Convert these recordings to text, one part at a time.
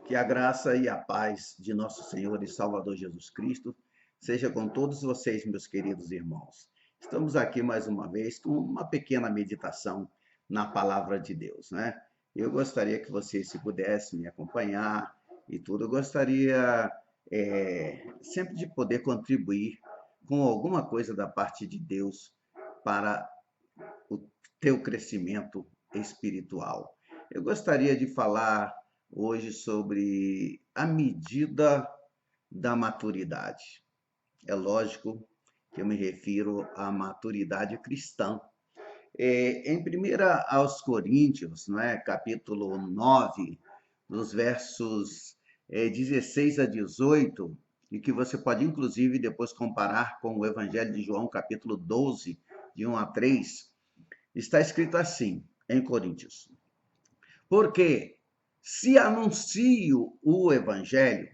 Que a graça e a paz de nosso Senhor e Salvador Jesus Cristo seja com todos vocês, meus queridos irmãos. Estamos aqui mais uma vez com uma pequena meditação na palavra de Deus, né? Eu gostaria que vocês, se pudessem me acompanhar e tudo, eu gostaria sempre de poder contribuir com alguma coisa da parte de Deus para o teu crescimento espiritual. Eu gostaria de falar hoje sobre a medida da maturidade. É lógico que eu me refiro à maturidade cristã. Em 1 aos Coríntios, não é? Capítulo 9, dos versos 16 a 18, e que você pode inclusive depois comparar com o Evangelho de João, capítulo 12, de 1 a 3, está escrito assim, em Coríntios: porque se anuncio o evangelho,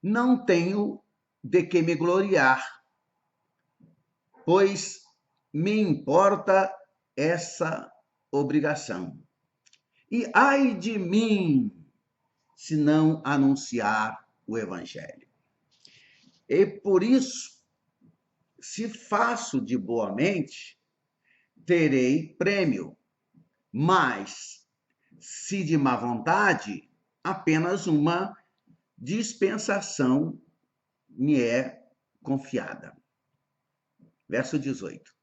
não tenho de que me gloriar, pois me importa essa obrigação. E ai de mim, se não anunciar o evangelho. E por isso, se faço de boa mente, terei prêmio, mas se de má vontade, apenas uma dispensação me é confiada. Verso 18.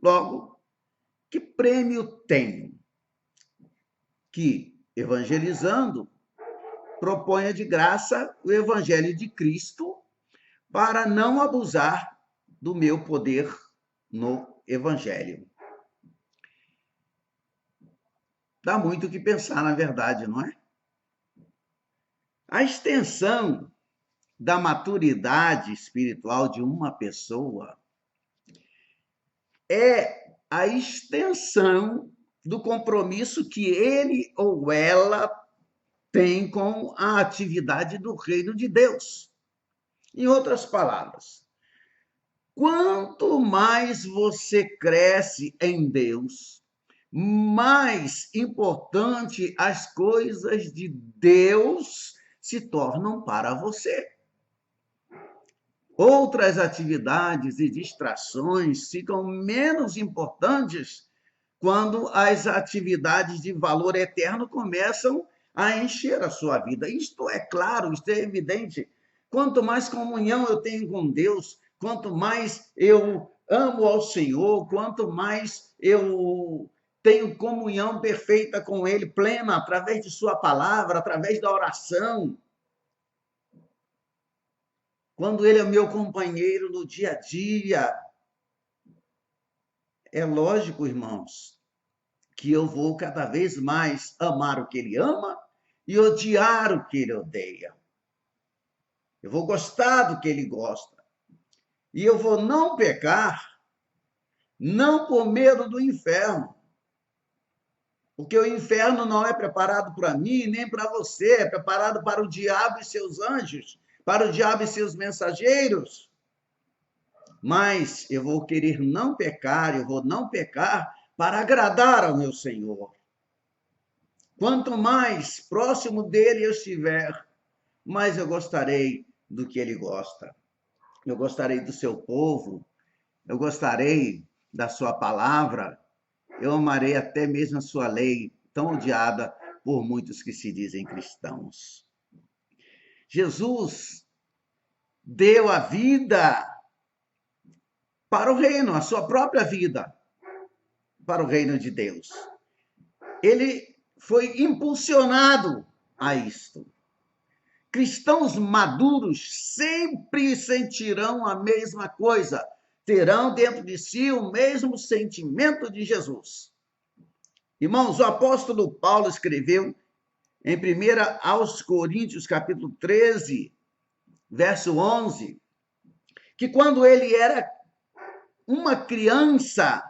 Logo, que prêmio tenho? Que, evangelizando, proponha de graça o evangelho de Cristo para não abusar do meu poder no evangelho. Dá muito o que pensar, na verdade, não é? A extensão da maturidade espiritual de uma pessoa é a extensão do compromisso que ele ou ela tem com a atividade do reino de Deus. Em outras palavras, quanto mais você cresce em Deus, mais importante as coisas de Deus se tornam para você. Outras atividades e distrações ficam menos importantes quando as atividades de valor eterno começam a encher a sua vida. Isto é claro, isto é evidente. Quanto mais comunhão eu tenho com Deus, quanto mais eu amo ao Senhor, quanto mais eu tenho comunhão perfeita com Ele, plena, através de Sua palavra, através da oração, quando Ele é meu companheiro no dia a dia. É lógico, irmãos, que eu vou cada vez mais amar o que Ele ama e odiar o que Ele odeia. Eu vou gostar do que Ele gosta. E eu vou não pecar, não por medo do inferno. Porque o inferno não é preparado para mim, nem para você, é preparado para o diabo e seus anjos, para o diabo e seus mensageiros. Mas eu vou querer não pecar, eu vou não pecar para agradar ao meu Senhor. Quanto mais próximo dele eu estiver, mais eu gostarei do que ele gosta. Eu gostarei do seu povo, eu gostarei da sua palavra, eu amarei até mesmo a sua lei, tão odiada por muitos que se dizem cristãos. Jesus deu a vida para o reino, a sua própria vida, para o reino de Deus. Ele foi impulsionado a isto. Cristãos maduros sempre sentirão a mesma coisa, terão dentro de si o mesmo sentimento de Jesus. Irmãos, o apóstolo Paulo escreveu em 1 aos Coríntios, capítulo 13, verso 11, que quando ele era uma criança,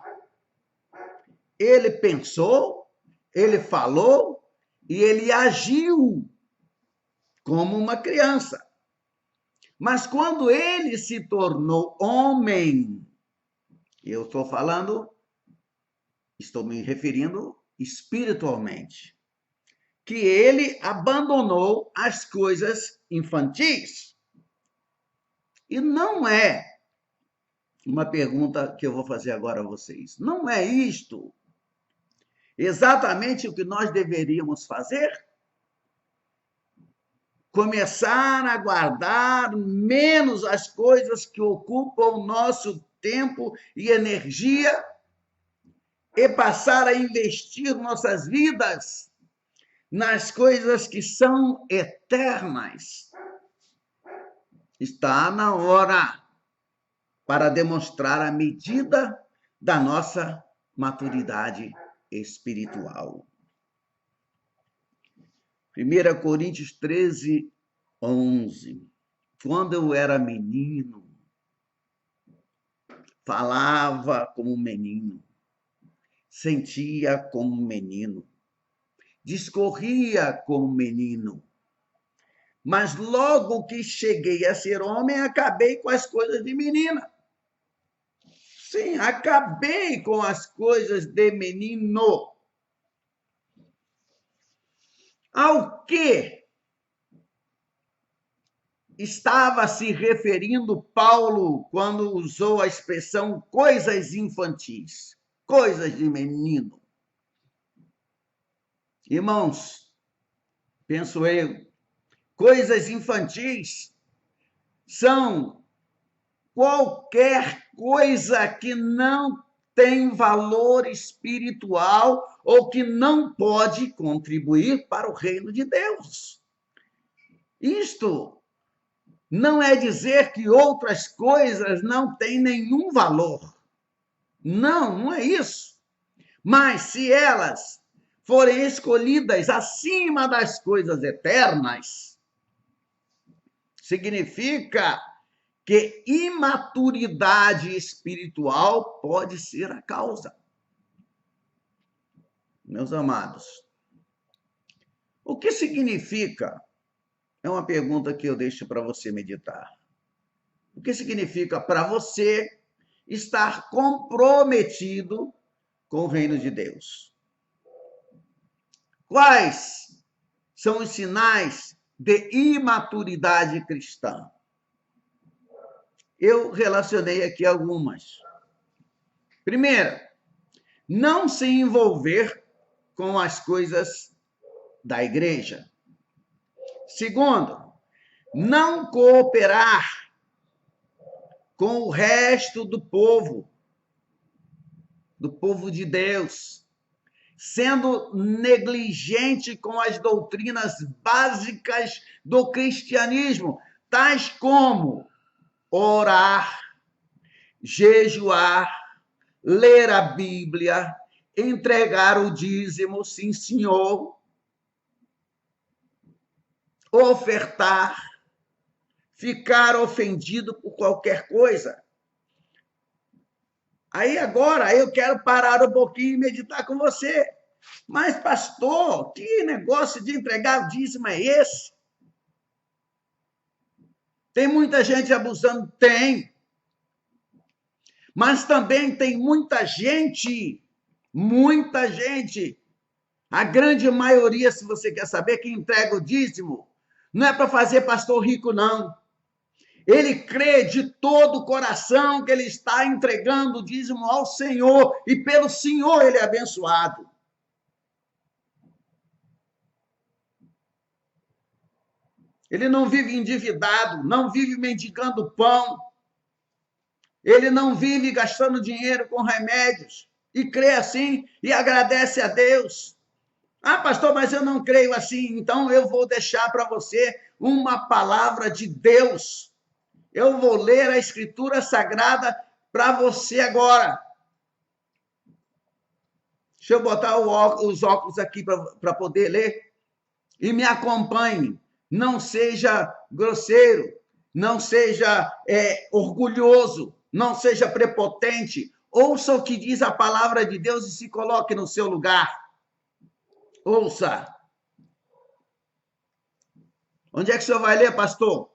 ele pensou, ele falou e ele agiu como uma criança. Mas quando ele se tornou homem, eu estou me referindo espiritualmente. que ele abandonou as coisas infantis. E não é uma pergunta que eu vou fazer agora a vocês. Não é isto exatamente o que nós deveríamos fazer? Começar a guardar menos as coisas que ocupam o nosso tempo e energia e passar a investir nossas vidas nas coisas que são eternas. Está na hora para demonstrar a medida da nossa maturidade espiritual. 1 Coríntios 13, 11. Quando eu era menino, falava como menino, sentia como menino, discorria como menino. Mas logo que cheguei a ser homem, acabei com as coisas de menina. Sim, acabei com as coisas de menino. Ao que estava se referindo Paulo quando usou a expressão coisas infantis, coisas de menino? Irmãos, penso eu, coisas infantis são qualquer coisa que não tem valor espiritual ou que não pode contribuir para o reino de Deus. Isto não é dizer que outras coisas não têm nenhum valor. Não, não é isso. Mas se elas forem escolhidas acima das coisas eternas, significa que imaturidade espiritual pode ser a causa. Meus amados, o que significa? É uma pergunta que eu deixo para você meditar. O que significa para você estar comprometido com o reino de Deus? Quais são os sinais de imaturidade cristã? Eu relacionei aqui algumas. Primeiro, não se envolver com as coisas da igreja. Segundo, não cooperar com o resto do povo de Deus, sendo negligente com as doutrinas básicas do cristianismo, tais como orar, jejuar, ler a Bíblia, entregar o dízimo, sim, senhor, ofertar, ficar ofendido por qualquer coisa. Aí agora eu quero parar um pouquinho e meditar com você. Mas, pastor, que negócio de entregar o dízimo é esse? Tem muita gente abusando? Tem. Mas também tem muita gente, a grande maioria, se você quer saber, que entrega o dízimo, não é para fazer pastor rico, não. Ele crê de todo o coração que ele está entregando o dízimo ao Senhor e pelo Senhor ele é abençoado. Ele não vive endividado, não vive mendigando pão, ele não vive gastando dinheiro com remédios e crê assim e agradece a Deus. Ah, pastor, mas eu não creio assim, então eu vou deixar para você uma palavra de Deus. Eu vou ler a Escritura Sagrada para você agora. Deixa eu botar os óculos aqui para poder ler. E me acompanhe. Não seja grosseiro, não seja orgulhoso, não seja prepotente. Ouça o que diz a palavra de Deus e se coloque no seu lugar. Ouça. Onde é que o senhor vai ler, pastor?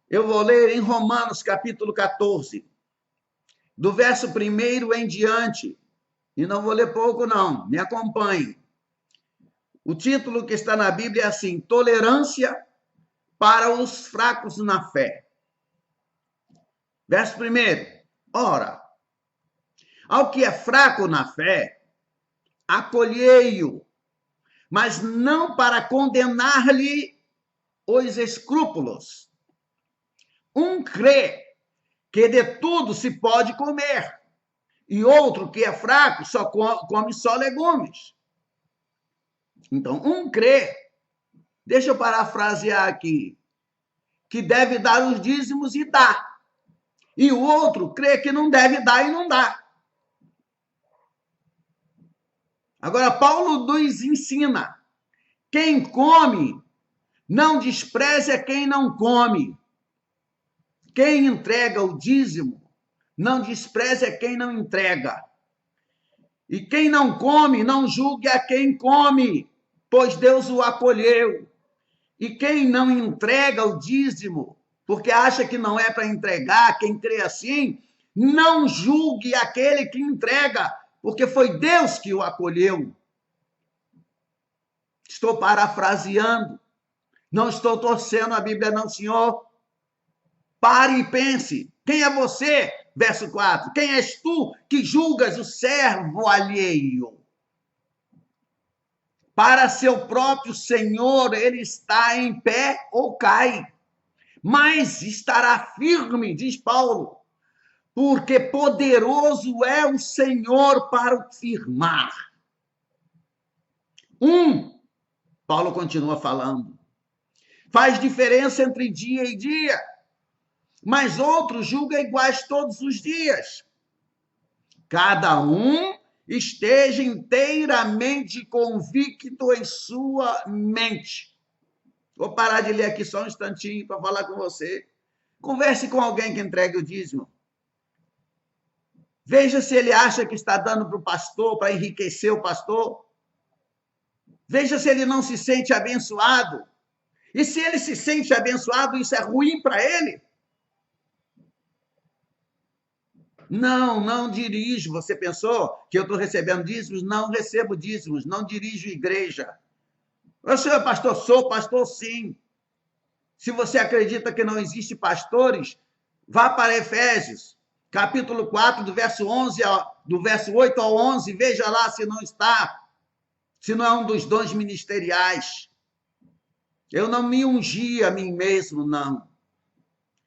Eu vou ler em Romanos, capítulo 14, do verso 1 em diante. E não vou ler pouco, não. Me acompanhe. O título que está na Bíblia é assim: Tolerância para os fracos na fé. Verso 1. Ora, ao que é fraco na fé, acolhei-o, mas não para condenar-lhe os escrúpulos. Um crê que de tudo se pode comer, e outro que é fraco só come só legumes. Então, um crê, deixa eu parafrasear aqui, que deve dar os dízimos e dá. E o outro crê que não deve dar e não dá. Agora, Paulo nos ensina: quem come, não despreze a quem não come. Quem entrega o dízimo, não despreze a quem não entrega. E quem não come, não julgue a quem come, pois Deus o acolheu. E quem não entrega o dízimo, porque acha que não é para entregar, quem crê assim, não julgue aquele que entrega, porque foi Deus que o acolheu. Estou parafraseando, não estou torcendo a Bíblia, não, senhor. Pare e pense. Quem é você? Verso 4. Quem és tu que julgas o servo alheio? Para seu próprio Senhor ele está em pé ou cai, mas estará firme, diz Paulo, porque poderoso é o Senhor para o firmar. Paulo continua falando, faz diferença entre dia e dia, mas outro julga iguais todos os dias. Cada um esteja inteiramente convicto em sua mente. Vou parar de ler aqui só um instantinho para falar com você. Converse com alguém que entregue o dízimo. Veja se ele acha que está dando para o pastor, para enriquecer o pastor. Veja se ele não se sente abençoado. E se ele se sente abençoado, isso é ruim para ele? Não dirijo. Você pensou que eu estou recebendo dízimos? Não recebo dízimos, não dirijo igreja. O senhor pastor? Sou pastor, sim. Se você acredita que não existe pastores, vá para Efésios, capítulo 4, do verso 8 ao 11, veja lá se não está, se não é um dos dons ministeriais. Eu não me ungi a mim mesmo, não.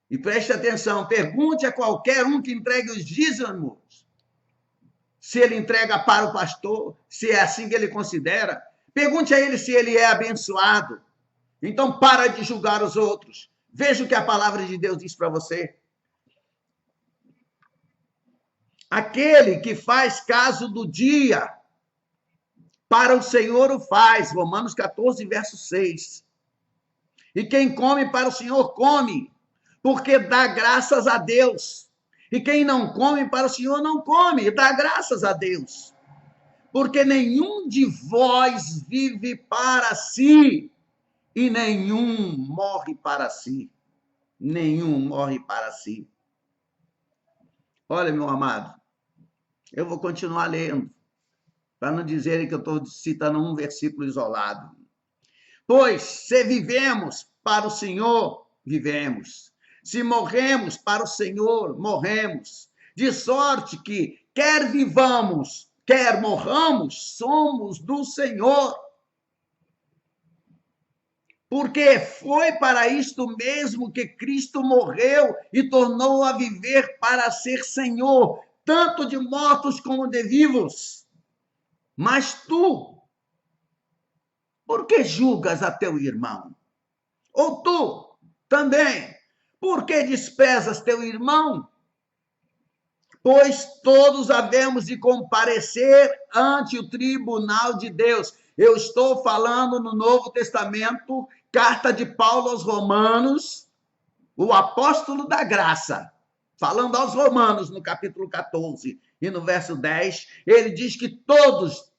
E preste atenção, pergunte a qualquer um que entregue os dízimos, se ele entrega para o pastor, se é assim que ele considera. Pergunte a ele se ele é abençoado. Então, para de julgar os outros. Veja o que a palavra de Deus diz para você. Aquele que faz caso do dia, para o Senhor o faz. Romanos 14, verso 6. E quem come para o Senhor come, porque dá graças a Deus. E quem não come para o Senhor não come, dá graças a Deus. Porque nenhum de vós vive para si, e nenhum morre para si. Nenhum morre para si. Olha, meu amado, eu vou continuar lendo, para não dizerem que eu estou citando um versículo isolado. Pois, se vivemos para o Senhor, vivemos. Se morremos para o Senhor, morremos. De sorte que, quer vivamos, quer morramos, somos do Senhor. Porque foi para isto mesmo que Cristo morreu e tornou a viver para ser Senhor, tanto de mortos como de vivos. Mas tu, por que julgas a teu irmão? Ou tu também, por que desprezas teu irmão? Pois todos havemos de comparecer ante o tribunal de Deus. Eu estou falando no Novo Testamento, carta de Paulo aos Romanos, o apóstolo da graça, falando aos Romanos no capítulo 14 e no verso 10, ele diz que todos,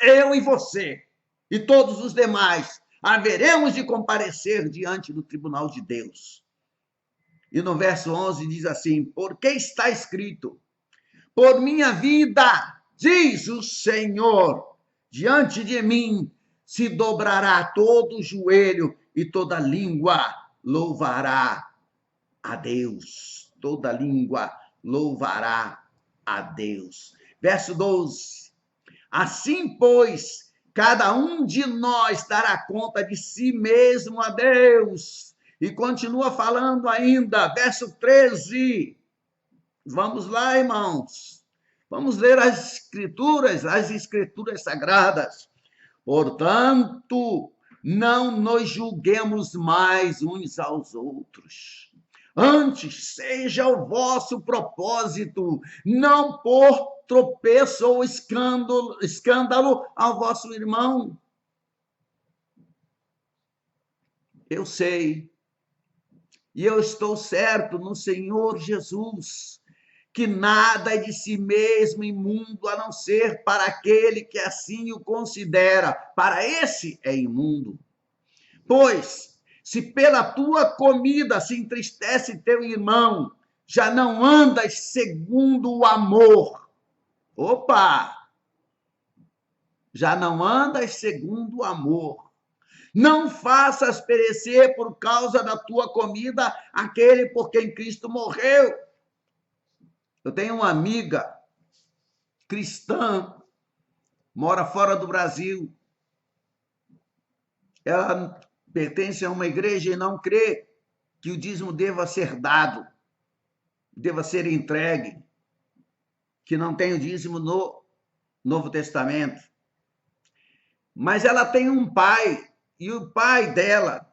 eu e você, e todos os demais, haveremos de comparecer diante do tribunal de Deus. E no verso 11 diz assim, porque está escrito, por minha vida, diz o Senhor, diante de mim se dobrará todo o joelho e toda língua louvará a Deus. Toda língua louvará a Deus. Verso 12. Assim, pois, cada um de nós dará conta de si mesmo a Deus. E continua falando ainda, verso 13. Vamos lá, irmãos. Vamos ler as escrituras sagradas. Portanto, não nos julguemos mais uns aos outros. Antes, seja o vosso propósito não pôr tropeço ou escândalo ao vosso irmão. Eu sei, e eu estou certo no Senhor Jesus, que nada é de si mesmo imundo, a não ser para aquele que assim o considera. Para esse é imundo. Pois, se pela tua comida se entristece teu irmão, já não andas segundo o amor. Opa! Já não andas segundo o amor. Não faças perecer por causa da tua comida aquele por quem Cristo morreu. Eu tenho uma amiga cristã, mora fora do Brasil. Ela pertence a uma igreja e não crê que o dízimo deva ser dado, deva ser entregue, que não tem o dízimo no Novo Testamento. Mas ela tem um pai, e o pai dela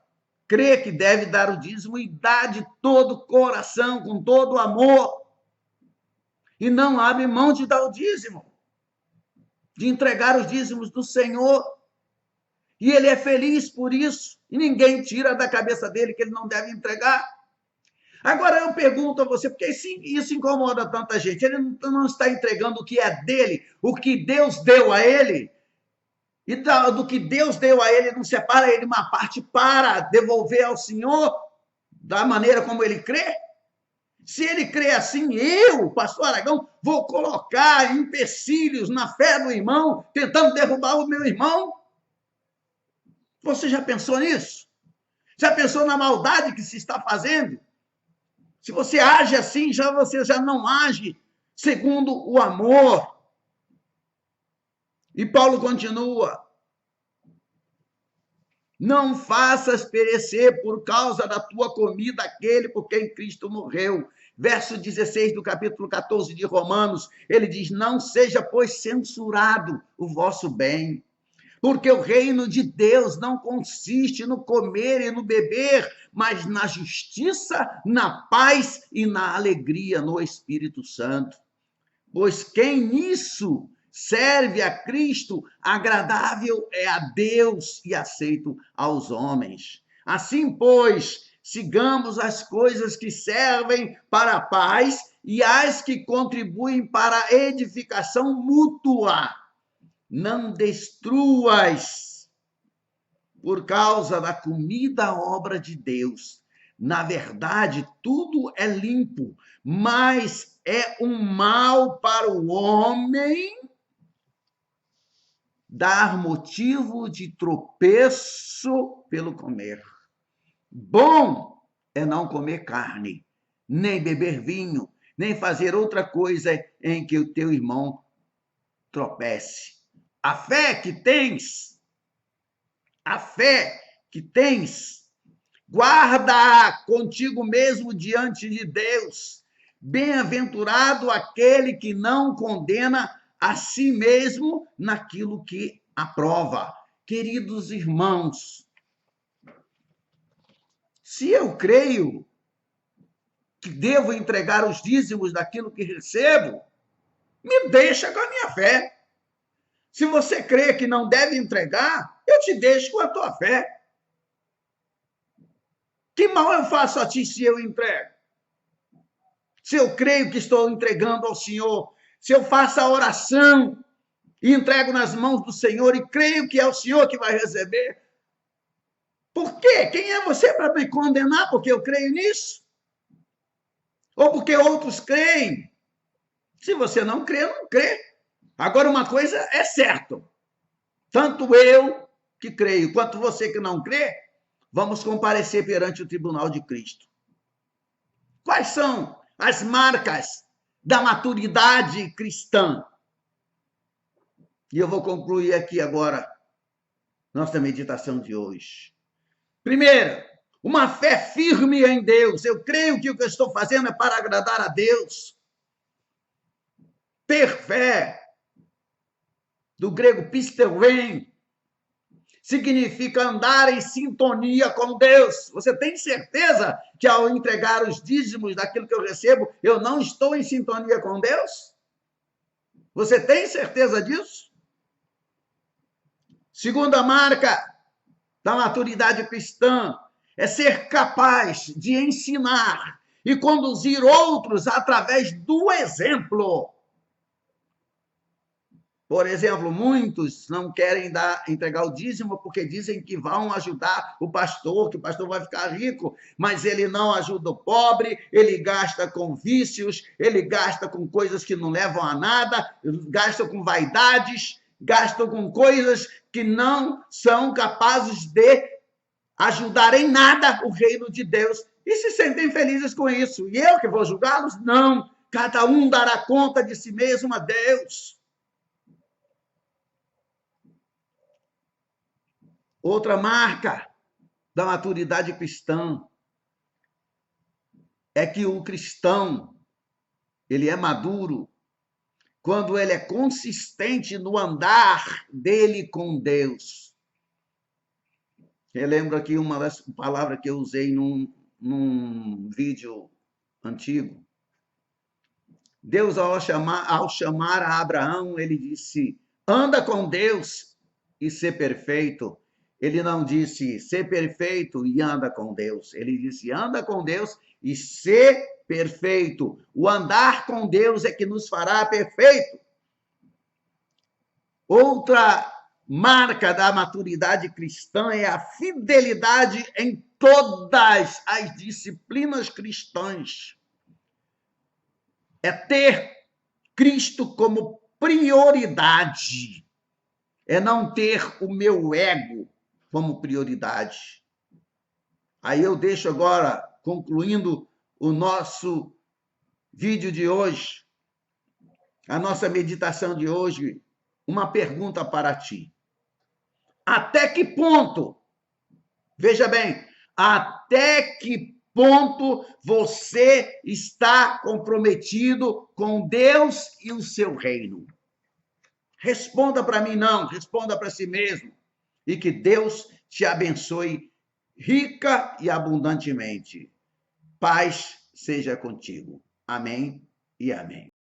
crê que deve dar o dízimo e dá de todo o coração, com todo o amor, e não abre mão de dar o dízimo, de entregar os dízimos do Senhor. E ele é feliz por isso, e ninguém tira da cabeça dele que ele não deve entregar. Agora eu pergunto a você, porque isso incomoda tanta gente, ele não está entregando o que é dele, o que Deus deu a ele, e do que Deus deu a ele, não separa ele uma parte para devolver ao Senhor da maneira como ele crê? Se ele crê assim, eu, pastor Aragão, vou colocar empecilhos na fé do irmão, tentando derrubar o meu irmão? Você já pensou nisso? Já pensou na maldade que se está fazendo? Se você age assim, você já não age segundo o amor. E Paulo continua: não faças perecer por causa da tua comida aquele por quem Cristo morreu. Verso 16 do capítulo 14 de Romanos, ele diz: não seja, pois, censurado o vosso bem, porque o reino de Deus não consiste no comer e no beber, mas na justiça, na paz e na alegria no Espírito Santo. Pois quem nisso serve a Cristo, agradável é a Deus e aceito aos homens. Assim, pois, sigamos as coisas que servem para a paz e as que contribuem para a edificação mútua. Não destruas por causa da comida a obra de Deus. Na verdade, tudo é limpo, mas é um mal para o homem dar motivo de tropeço pelo comer. Bom é não comer carne, nem beber vinho, nem fazer outra coisa em que o teu irmão tropece. A fé que tens, guarda contigo mesmo diante de Deus. Bem-aventurado aquele que não condena a si mesmo naquilo que aprova. Queridos irmãos, se eu creio que devo entregar os dízimos daquilo que recebo, me deixa com a minha fé. Se você crê que não deve entregar, eu te deixo com a tua fé. Que mal eu faço a ti se eu entrego? Se eu creio que estou entregando ao Senhor, se eu faço a oração e entrego nas mãos do Senhor e creio que é o Senhor que vai receber, por quê? Quem é você para me condenar porque eu creio nisso? Ou porque outros creem? Se você não crê, não crê. Agora, uma coisa é certa: tanto eu, que creio quanto você que não crê, vamos comparecer perante o tribunal de Cristo. Quais são as marcas da maturidade cristã? E eu vou concluir aqui agora nossa meditação de hoje. Primeira, uma fé firme em Deus. Eu creio que o que eu estou fazendo é para agradar a Deus. Ter fé, do grego pisteuem, significa andar em sintonia com Deus. Você tem certeza que ao entregar os dízimos daquilo que eu recebo, eu não estou em sintonia com Deus? Você tem certeza disso? Segunda marca da maturidade cristã é ser capaz de ensinar e conduzir outros através do exemplo. Por exemplo, muitos não querem entregar o dízimo porque dizem que vão ajudar o pastor, que o pastor vai ficar rico, mas ele não ajuda o pobre, ele gasta com vícios, ele gasta com coisas que não levam a nada, gasta com vaidades, gasta com coisas que não são capazes de ajudar em nada o reino de Deus e se sentem felizes com isso. E eu que vou julgá-los? Não. Cada um dará conta de si mesmo a Deus. Outra marca da maturidade cristã é que o cristão, ele é maduro quando ele é consistente no andar dele com Deus. Eu lembro aqui uma das palavras que eu usei num vídeo antigo. Deus, ao chamar a Abraão, ele disse, anda com Deus e ser perfeito. Ele não disse, ser perfeito e anda com Deus. Ele disse, anda com Deus e ser perfeito. O andar com Deus é que nos fará perfeito. Outra marca da maturidade cristã é a fidelidade em todas as disciplinas cristãs. É ter Cristo como prioridade. É não ter o meu ego como prioridade. Aí eu deixo agora, concluindo o nosso vídeo de hoje, a nossa meditação de hoje, uma pergunta para ti. Até que ponto, veja bem, até que ponto você está comprometido com Deus e o seu reino? Responda para mim não, responda para si mesmo. E que Deus te abençoe rica e abundantemente. Paz seja contigo. Amém e amém.